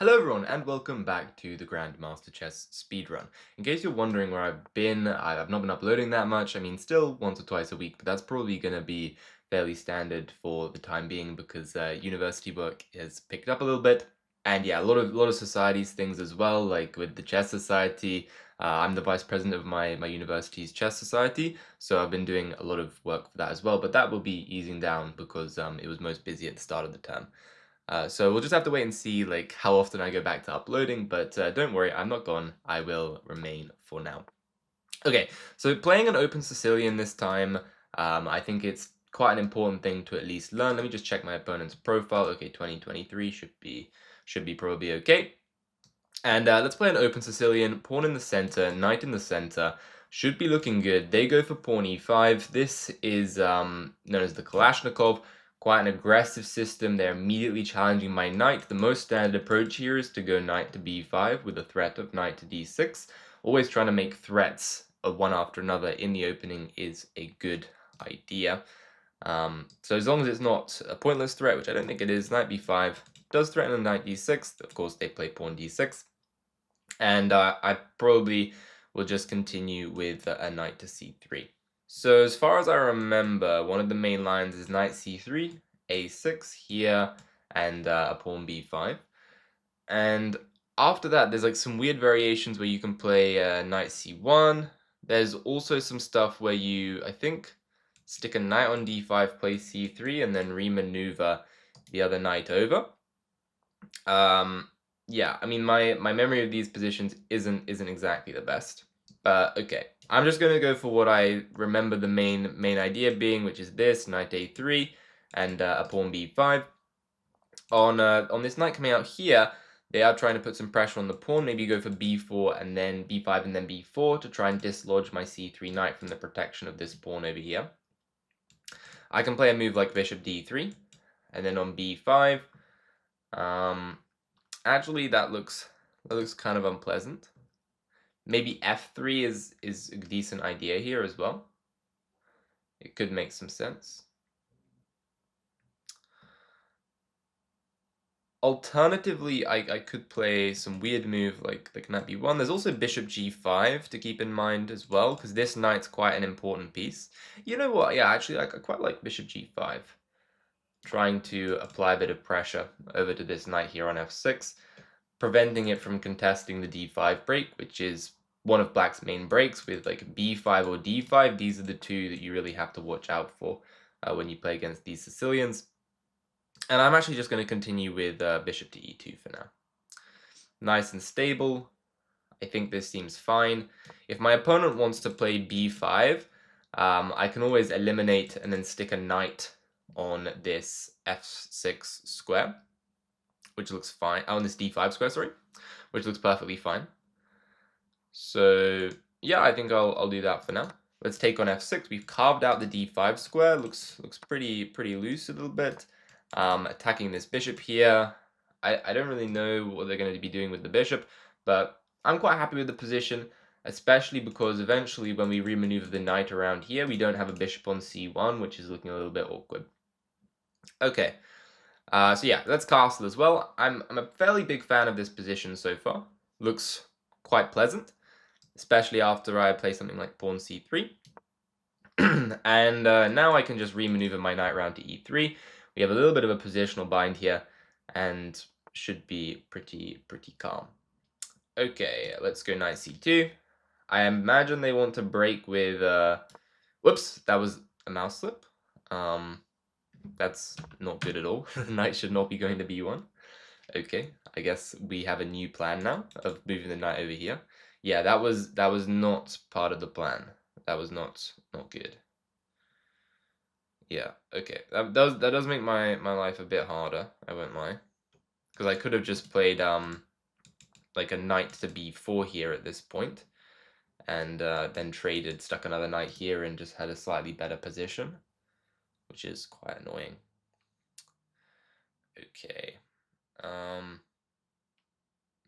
Hello everyone and welcome back to the Grandmaster Chess speedrun. In case you're wondering where I've been, I've not been uploading that much. I mean, still once or twice a week, but that's probably going to be fairly standard for the time being because university work has picked up a little bit. And yeah, a lot of societies things as well, like with the chess society. I'm the vice president of my university's chess society, so I've been doing a lot of work for that as well. But that will be easing down because it was most busy at the start of the term. So we'll just have to wait and see like how often I go back to uploading, but don't worry, I'm not gone. I will remain for now. Okay, so playing an open Sicilian this time, I think it's quite an important thing to at least learn. Let me just check my opponent's profile. Okay, 2023 should be probably okay. And let's play an open Sicilian. Pawn in the center, knight in the center. Should be looking good. They go for pawn e5. This is known as the Kalashnikov. Quite an aggressive system. They're immediately challenging my knight. The most standard approach here is to go knight to b5 with a threat of knight to d6. Always trying to make threats of one after another in the opening is a good idea. So as long as it's not a pointless threat, which I don't think it is, knight b5 does threaten a knight d6. Of course, they play pawn d6. And I probably will just continue with a knight to c3. So as far as I remember, one of the main lines is knight c3, a6 here, and a pawn b5. And after that, there's like some weird variations where you can play knight c1. There's also some stuff where you, I think, stick a knight on d5, play c3, and then remaneuver the other knight over. Yeah, I mean my memory of these positions isn't exactly the best. But okay. I'm just gonna go for what I remember the main idea being, which is this, knight a3 and a pawn b5. On this knight coming out here, they are trying to put some pressure on the pawn, maybe go for b4 and then b5 and then b4 to try and dislodge my c3 knight from the protection of this pawn over here. I can play a move like bishop d3, and then on b5, actually, that looks kind of unpleasant. Maybe f3 is a decent idea here as well. It could make some sense. Alternatively, I could play some weird move like knight b1. There's also bishop g5 to keep in mind as well, because this knight's quite an important piece. You know what? Yeah, actually, I quite like bishop g5. Trying to apply a bit of pressure over to this knight here on f6. Preventing it from contesting the d5 break, which is one of black's main breaks with like b5 or d5. These are the two that you really have to watch out for when you play against these Sicilians. And I'm actually just going to continue with bishop to e2 for now. Nice and stable. I think this seems fine. If my opponent wants to play b5, I can always eliminate and then stick a knight on this f6 square, which looks fine. On this d5 square, sorry, which looks perfectly fine. So yeah, I think I'll do that for now. Let's take on f6. We've carved out the d5 square. Looks pretty loose a little bit. Attacking this bishop here. I don't really know what they're going to be doing with the bishop, but I'm quite happy with the position, especially because eventually when we remaneuver the knight around here, we don't have a bishop on c1, which is looking a little bit awkward. Okay. So yeah, let's castle as well. I'm a fairly big fan of this position so far. Looks quite pleasant, especially after I play something like pawn c3. And now I can just remaneuver my knight round to e3. We have a little bit of a positional bind here, and should be pretty calm. Okay, let's go knight c2. I imagine they want to break with... Whoops, that was a mouse slip. That's not good at all. Knight should not be going to b1. Okay, I guess we have a new plan now of moving the knight over here. Yeah, that was not part of the plan. That was not good. Yeah, okay. That does make my life a bit harder, I won't lie. Because I could have just played like a knight to b4 here at this point, and then traded, stuck another knight here and just had a slightly better position, which is quite annoying. Okay.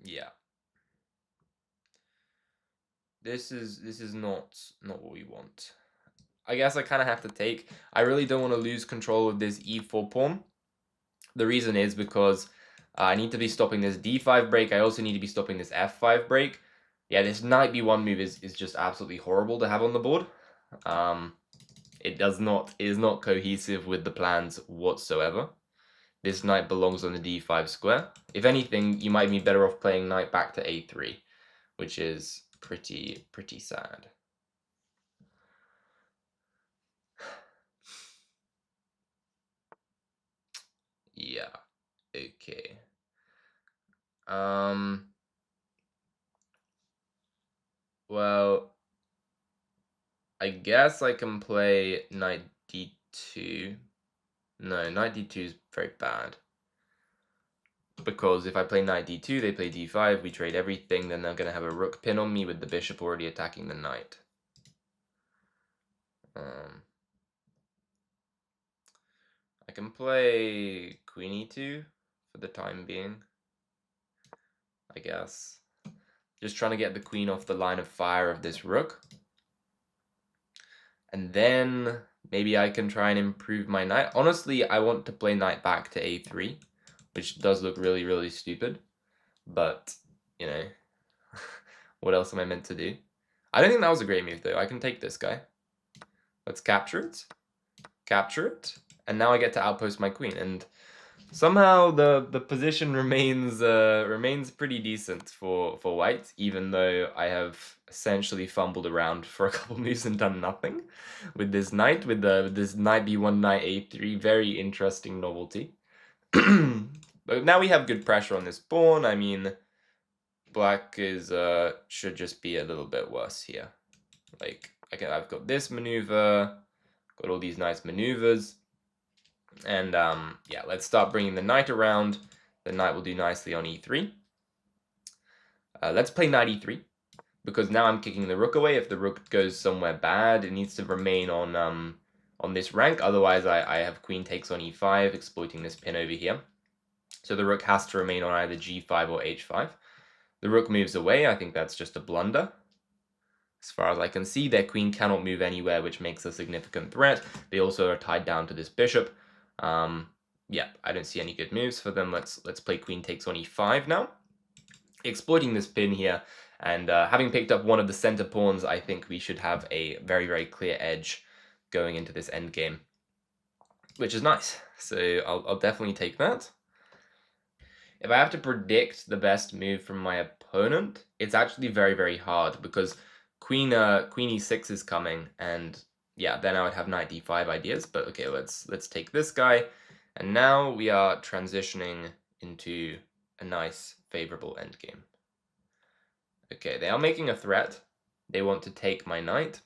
Yeah. This is not what we want. I guess I kind of have to take. I really don't want to lose control of this e4 pawn. The reason is because I need to be stopping this d5 break. I also need to be stopping this f5 break. Yeah, this knight b1 move is just absolutely horrible to have on the board. It is not cohesive with the plans whatsoever. This knight belongs on the d5 square. If anything, you might be better off playing knight back to a3, which is pretty sad. Yeah, okay. Well, I guess I can play knight d2. No, knight d2 is very bad. Because if I play knight d2, they play d5, we trade everything, then they're going to have a rook pin on me with the bishop already attacking the knight. I can play queen e2 for the time being, I guess. Just trying to get the queen off the line of fire of this rook. And then maybe I can try and improve my knight. Honestly, I want to play knight back to a3, which does look really stupid. But, you know, what else am I meant to do? I don't think that was a great move, though. I can take this guy. Let's capture it. Capture it. And now I get to outpost my queen. And somehow the position remains pretty decent for white, even though I have essentially fumbled around for a couple moves and done nothing with this knight, with this knight b1, knight a3. Very interesting novelty. But now we have good pressure on this pawn. I mean, black is should just be a little bit worse here. Like, I've got this maneuver, got all these nice maneuvers, and yeah, let's start bringing the knight around. The knight will do nicely on e3. Let's play knight e3, because now I'm kicking the rook away. If the rook goes somewhere bad, it needs to remain on this rank. Otherwise, I have queen takes on e5, exploiting this pin over here. So the rook has to remain on either g5 or h5. The rook moves away. I think that's just a blunder. As far as I can see, their queen cannot move anywhere, which makes a significant threat. They also are tied down to this bishop. Yeah, I don't see any good moves for them. Let's play queen takes on e5 now. Exploiting this pin here, and having picked up one of the center pawns, I think we should have a very clear edge going into this endgame, which is nice. So I'll definitely take that. If I have to predict the best move from my opponent, it's actually very hard, because queen e6 is coming, and yeah, then I would have knight d5 ideas. But okay, let's take this guy, and now we are transitioning into a nice favorable endgame. Okay, they are making a threat. They want to take my knight.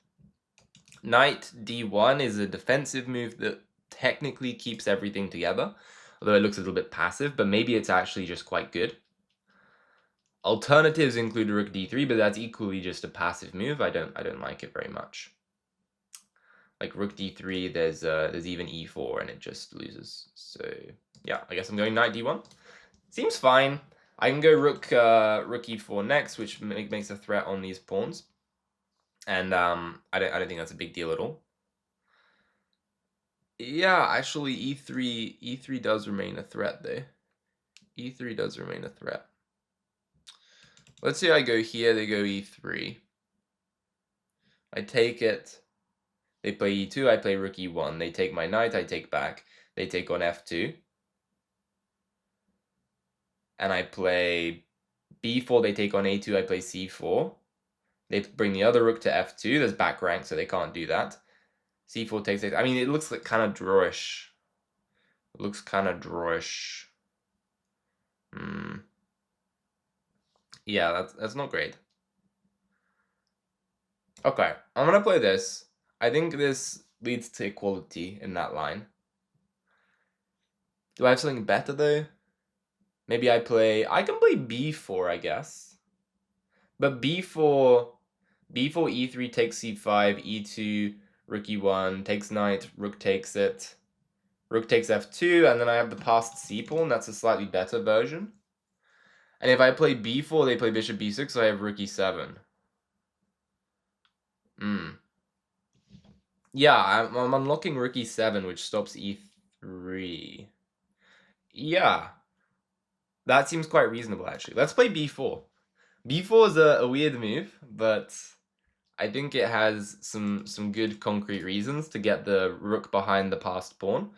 Knight d1 is a defensive move that technically keeps everything together, although it looks a little bit passive, but maybe it's actually just quite good. Alternatives include rook d3, but that's equally just a passive move. I don't like it very much. Like rook d3, there's even e4, and it just loses. So yeah, I guess I'm going knight d1. Seems fine. I can go rook e4 next, which makes a threat on these pawns, and I don't think that's a big deal at all. Yeah, actually, e3 does remain a threat though. E3 does remain a threat. Let's say I go here, they go e3. I take it. They play e2, I play rook e1. They take my knight, I take back. They take on f2. And I play b4, they take on a2, I play c4. They bring the other rook to f2. There's back rank, so they can't do that. c4 takes it. I mean, it looks like kind of drawish. It looks kind of drawish. Yeah, that's not great. Okay, I'm gonna play this. I think this leads to equality in that line. Do I have something better though? Maybe I can play b4, I guess. But b4 e3 takes c5, e2, rook e1, takes knight, rook takes it. Rook takes f2, and then I have the passed c pawn. That's a slightly better version. And if I play b4, they play bishop b6, so I have rook e7. Yeah, I'm unlocking rook e7, which stops e3. Yeah. That seems quite reasonable, actually. Let's play b4. b4 is a weird move, but I think it has some good concrete reasons to get the rook behind the passed pawn.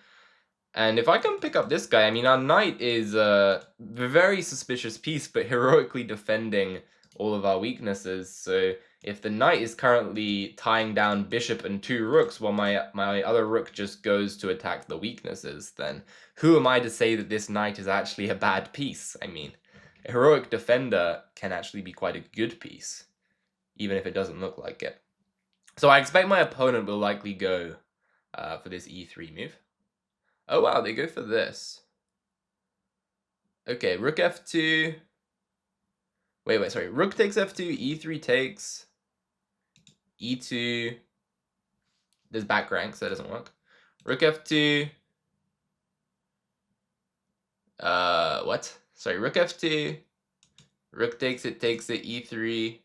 And if I can pick up this guy, I mean, our knight is a very suspicious piece, but heroically defending all of our weaknesses. So if the knight is currently tying down bishop and 2 rooks while my other rook just goes to attack the weaknesses, then who am I to say that this knight is actually a bad piece? I mean, a heroic defender can actually be quite a good piece, even if it doesn't look like it. So I expect my opponent will likely go for this e3 move. Oh wow, they go for this. Okay, rook f2. Wait, sorry. Rook takes f2, e3 takes, e2. There's back rank, so that doesn't work. Rook f2. What? Sorry, rook f2. Rook takes it, e3.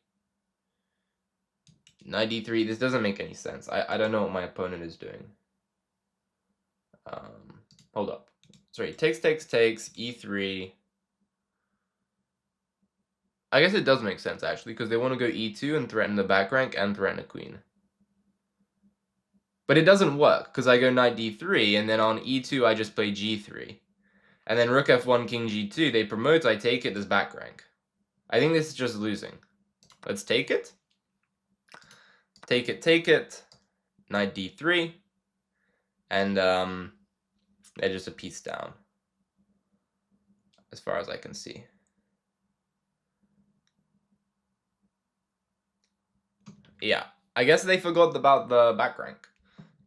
Knight d3. This doesn't make any sense. I don't know what my opponent is doing. Hold up. Sorry, takes, e3. I guess it does make sense, actually, because they want to go e2 and threaten the back rank and threaten a queen. But it doesn't work, because I go knight d3, and then on e2 I just play g3. And then rook f1, king g2, they promote, I take it, there's back rank. I think this is just losing. Let's take it. Take it. Knight d3. And they're just a piece down, as far as I can see. Yeah, I guess they forgot about the back rank.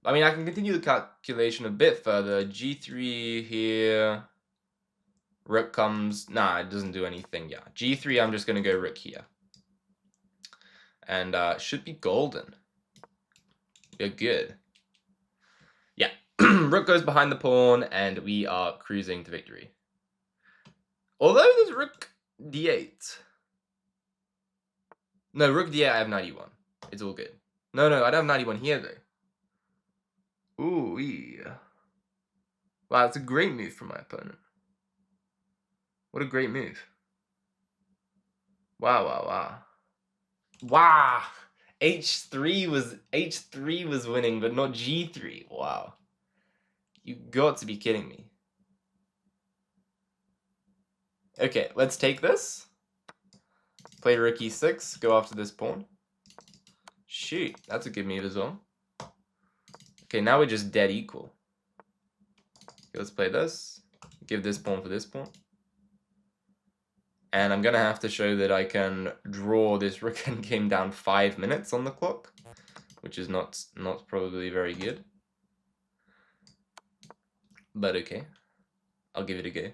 I mean, I can continue the calculation a bit further. g3 here. Rook comes. Nah, it doesn't do anything. Yeah, g3, I'm just going to go rook here. And should be golden. You're good. Yeah, rook goes behind the pawn, and we are cruising to victory. Although there's rook d8. No, rook d8, I have knight e1. It's all good. No, I don't have knight e1 here, though. Ooh, yeah. Wow, it's a great move from my opponent. What a great move. Wow. Wow. H3 was winning, but not G3. Wow. You got to be kidding me. Okay, let's take this. Play rook e6, go after this pawn. Shoot, that's a good move as well. Okay, now we're just dead equal. Okay, let's play this. Give this pawn for this pawn. And I'm gonna have to show that I can draw this rook endgame down 5 minutes on the clock, which is not probably very good. But okay, I'll give it a go.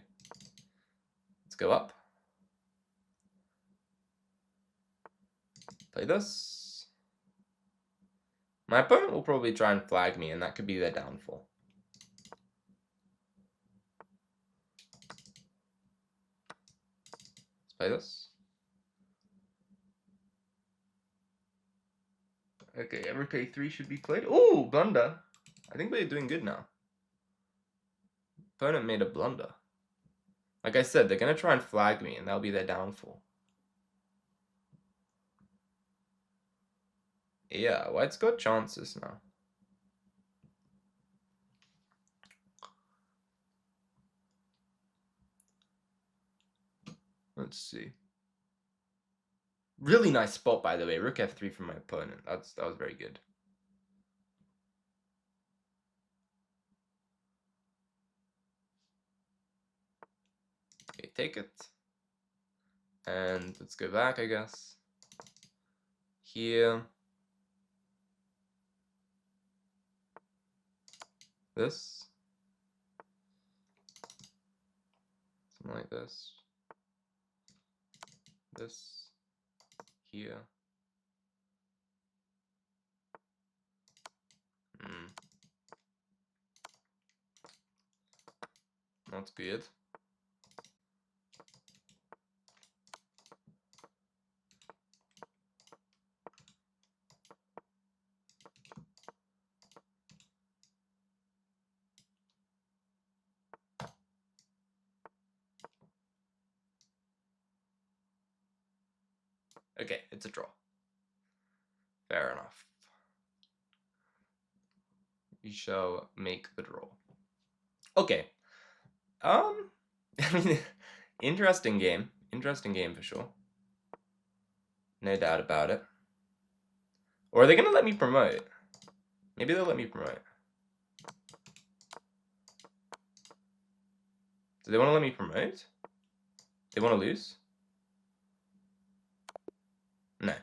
Let's go up. Play this. My opponent will probably try and flag me, and that could be their downfall. Let's play this. Okay, rook a3 should be played. Ooh, blunder. I think we're doing good now. Opponent made a blunder. Like I said, they're going to try and flag me, and that'll be their downfall. Yeah, white's got chances now. Let's see. Really nice spot, by the way. Rook f3 from my opponent. That was very good. Okay, take it. And let's go back, I guess. Here. This. Something like this. This. Here. Not good. Okay, it's a draw. Fair enough. We shall make the draw. Okay. I mean, interesting game. Interesting game for sure. No doubt about it. Or are they gonna let me promote? Maybe they'll let me promote. Do they want to let me promote? They want to lose? No.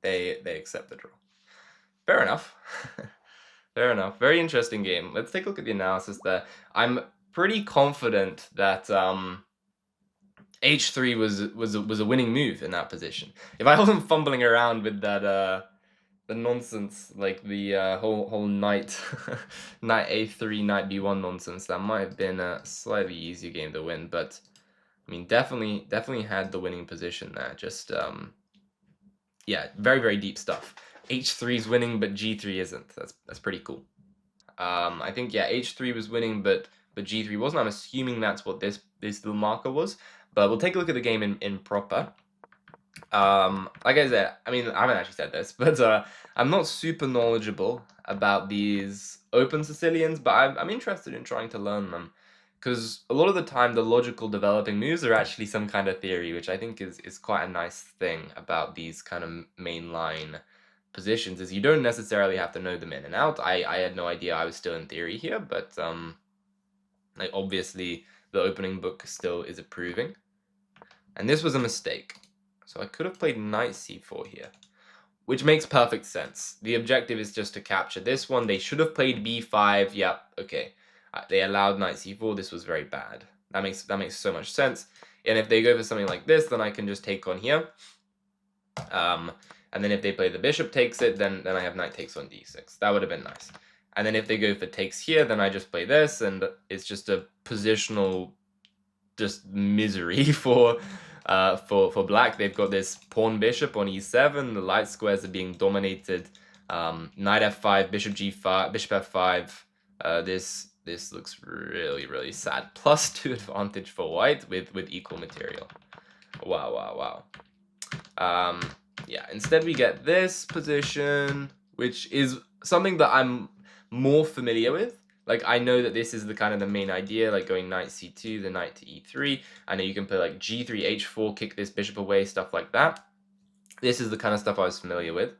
They accept the draw. Fair enough. Fair enough. Very interesting game. Let's take a look at the analysis there. I'm pretty confident that H3 was a winning move in that position. If I wasn't fumbling around with that the nonsense, like the whole knight knight A3 knight B1 nonsense, that might have been a slightly easier game to win, but I mean definitely had the winning position there. Just yeah, very deep stuff. H3 is winning, but G3 isn't. That's pretty cool. I think yeah, H3 was winning, but G3 wasn't. I'm assuming that's what this little marker was. But we'll take a look at the game in proper. Like I said, I mean, I haven't actually said this, but I'm not super knowledgeable about these open Sicilians, but I'm interested in trying to learn them. Because a lot of the time, the logical developing moves are actually some kind of theory, which I think is quite a nice thing about these kind of mainline positions, is you don't necessarily have to know them in and out. I had no idea I was still in theory here, but like obviously the opening book still is approving. And this was a mistake. So I could have played knight c4 here, which makes perfect sense. The objective is just to capture this one. They should have played b5. Yep, okay. They allowed knight c4. This was very bad. That makes so much sense. And if they go for something like this, then I can just take on here. And then if they play the bishop takes it, then I have knight takes on d6. That would have been nice. And then if they go for takes here, then I just play this, and it's just a positional just misery for black. They've got this pawn bishop on e7. The light squares are being dominated. Knight f5, bishop g5, bishop f5. This looks really sad. +2 advantage for white with equal material. Wow. Yeah, instead we get this position, which is something that I'm more familiar with. Like, I know that this is the kind of the main idea, like going knight c2, the knight to e3. I know you can play like g3, h4, kick this bishop away, stuff like that. This is the kind of stuff I was familiar with.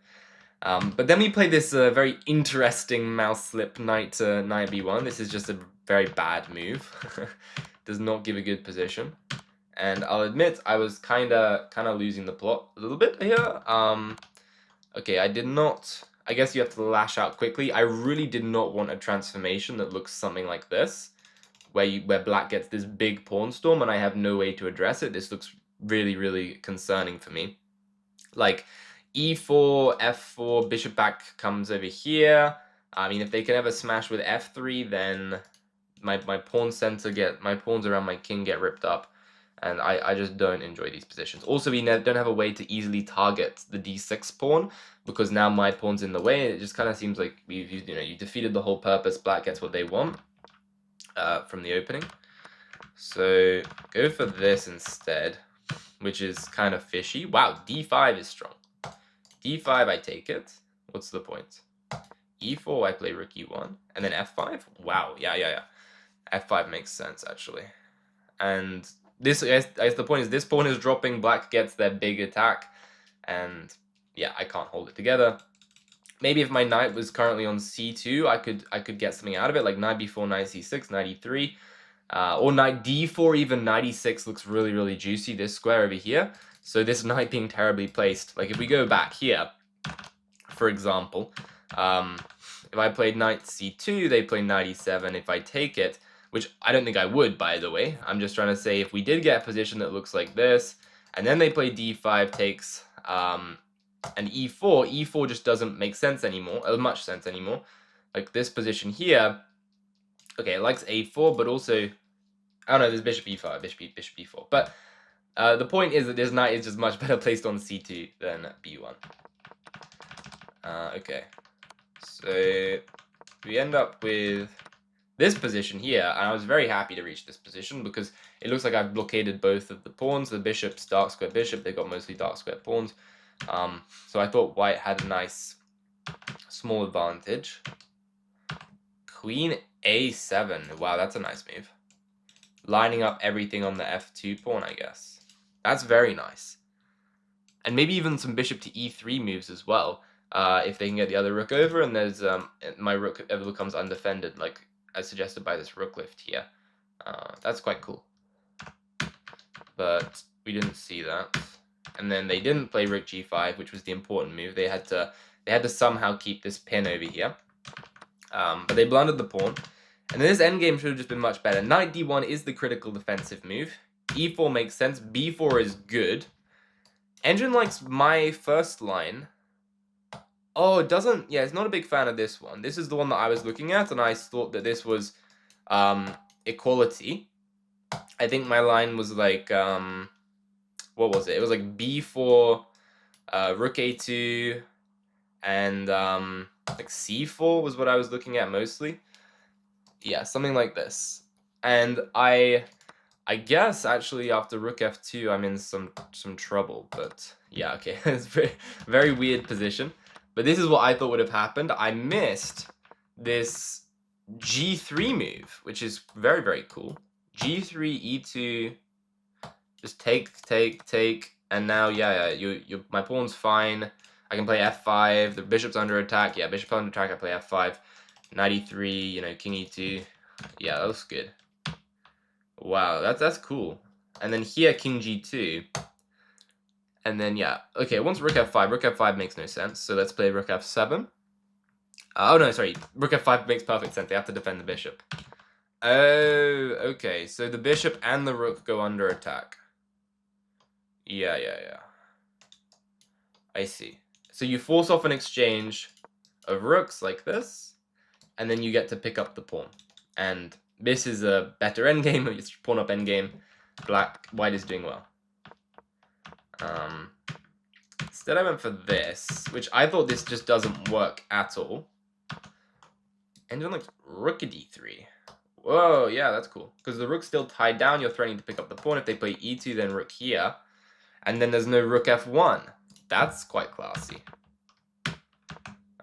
But then we play this very interesting mouse slip knight to knight b1. This is just a very bad move. Does not give a good position. And I'll admit I was kind of losing the plot a little bit here. Okay, I did not. I guess you have to lash out quickly. I really did not want a transformation that looks something like this, where black gets this big pawn storm and I have no way to address it. This looks really concerning for me. Like e4, f4, bishop back comes over here. I mean, if they can ever smash with f3, then my pawns around my king get ripped up. And I just don't enjoy these positions. Also, we don't have a way to easily target the d6 pawn, because now my pawn's in the way. It just kind of seems like you defeated the whole purpose. Black gets what they want from the opening. So go for this instead, which is kind of fishy. Wow, d5 is strong. d5, I take it. What's the point? e4, I play rook e1. And then f5? Wow, yeah. f5 makes sense, actually. And this, I guess the point is this pawn is dropping, black gets their big attack, and yeah, I can't hold it together. Maybe if my knight was currently on c2, I could get something out of it, like knight b4, knight c6, knight e3, or knight d4, even knight e6 looks really juicy, this square over here. So this knight being terribly placed, like if we go back here, for example, if I played knight c2, they play knight e7, if I take it, which I don't think I would, by the way. I'm just trying to say if we did get a position that looks like this, and then they play d5 takes, and e4 just doesn't make sense anymore, much sense anymore. Like this position here, okay, it likes a4, but also, I don't know, there's bishop e5, bishop e4. But the point is that this knight is just much better placed on c2 than b1. Okay, so we end up with this position here, and I was very happy to reach this position because it looks like I've blockaded both of the pawns. The bishop's dark square bishop, they've got mostly dark square pawns. So I thought white had a nice small advantage. Queen a7. Wow, that's a nice move. Lining up everything on the f2 pawn, I guess. That's very nice. And maybe even some bishop to e3 moves as well. If they can get the other rook over, and there's my rook ever becomes undefended, like as suggested by this rook lift here. That's quite cool. But we didn't see that. And then they didn't play rook g5, which was the important move. They had to somehow keep this pin over here. But they blundered the pawn. And then this endgame should have just been much better. Knight d1 is the critical defensive move. e4 makes sense. b4 is good. Engine likes my first line. Oh, it doesn't... Yeah, it's not a big fan of this one. This is the one that I was looking at, and I thought that this was equality. I think my line was like... what was it? It was like b4, rook a2, and like c4 was what I was looking at mostly. Yeah, something like this. And I guess actually after rook f2 I'm in some trouble, but yeah, okay. It's very weird position. But this is what I thought would have happened. I missed this g3 move, which is very cool. g3 e2, just take, and now yeah, my pawn's fine. I can play f5. The bishop's under attack. Yeah, bishop under attack. I play f5. Knight e3. You know, king e2. Yeah, that looks good. Wow, that's cool. And then here, king g2. And then, yeah. Okay, once rook f5. Rook f5 makes no sense, so let's play rook f7. Oh, no, sorry. Rook f5 makes perfect sense. They have to defend the bishop. Oh, okay. So the bishop and the rook go under attack. Yeah. I see. So you force off an exchange of rooks like this, and then you get to pick up the pawn. And this is a better endgame. It's pawn up endgame. White is doing well. Instead I went for this, which I thought this just doesn't work at all. And then like rook d3. Whoa, yeah, that's cool. Because the rook's still tied down, you're threatening to pick up the pawn. If they play e2, then rook here. And then there's no rook f1. That's quite classy.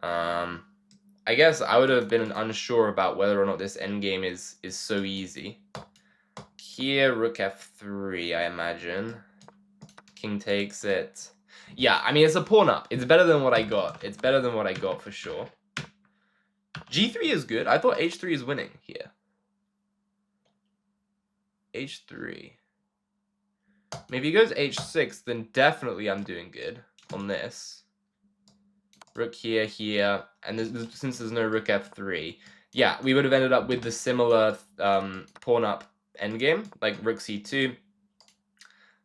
I guess I would have been unsure about whether or not this endgame is so easy. Here, rook f3, I imagine. King takes it. Yeah, I mean, it's a pawn up. It's better than what I got. It's better than what I got for sure. g3 is good. I thought h3 is winning here. h3. Maybe he goes h6, then definitely I'm doing good on this. Rook here, and since there's no rook f3, yeah, we would have ended up with the similar pawn up endgame, like rook c2.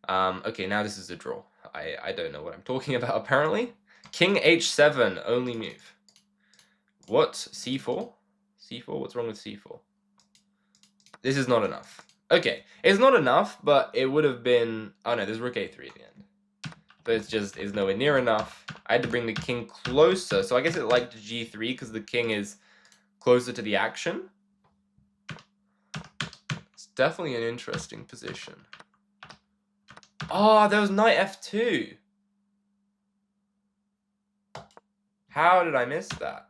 Okay, now this is a draw. I don't know what I'm talking about, apparently. King h7, only move. What? c4? c4? What's wrong with c4? This is not enough. Okay, it's not enough, but it would have been... Oh no, there's rook a3 at the end. But it's just is nowhere near enough. I had to bring the king closer, so I guess it liked g3 because the king is closer to the action. It's definitely an interesting position. Oh, there was knight f2. How did I miss that?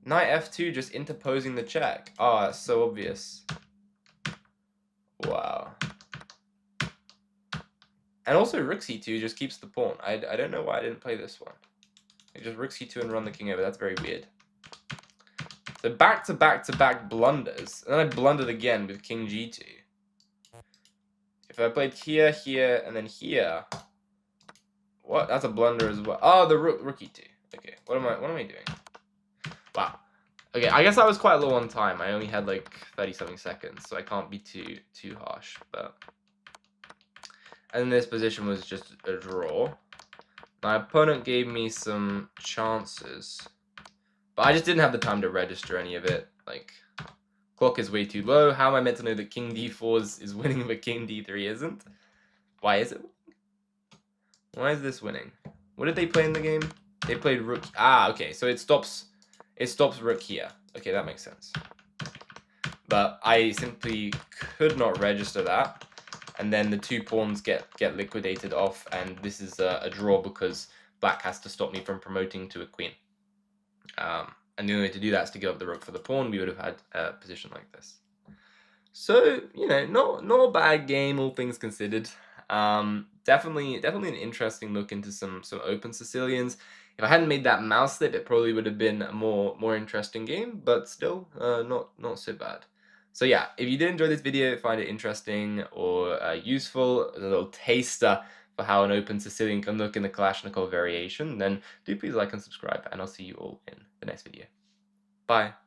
Knight f2 just interposing the check. Oh, that's so obvious. Wow. And also rook c2 just keeps the pawn. I don't know why I didn't play this one. Like just rook c2 and run the king over. That's very weird. So back-to-back blunders. And then I blundered again with king g2. If I played here, and then here... What? That's a blunder as well. Oh, the rook e2. Okay, what am I doing? Wow. Okay, I guess I was quite low on time. I only had like 30-something seconds, so I can't be too harsh, but... And this position was just a draw. My opponent gave me some chances, but I just didn't have the time to register any of it. Like, clock is way too low. How am I meant to know that king d4 is winning but king d3 isn't? Why is it winning? Why is this winning? What did they play in the game? They played rook. Ah, okay. So it stops rook here. Okay, that makes sense. But I simply could not register that. and then the 2 pawns get liquidated off, and this is a draw because black has to stop me from promoting to a queen. And the only way to do that is to give up the rook for the pawn. We would have had a position like this. So, you know, not a bad game, all things considered. Definitely an interesting look into some open Sicilians. If I hadn't made that mouse slip, it probably would have been a more interesting game, but still, not so bad. So yeah, if you did enjoy this video, find it interesting or useful, a little taster for how an open Sicilian can look in the Kalashnikov variation, then do please like and subscribe, and I'll see you all in the next video. Bye.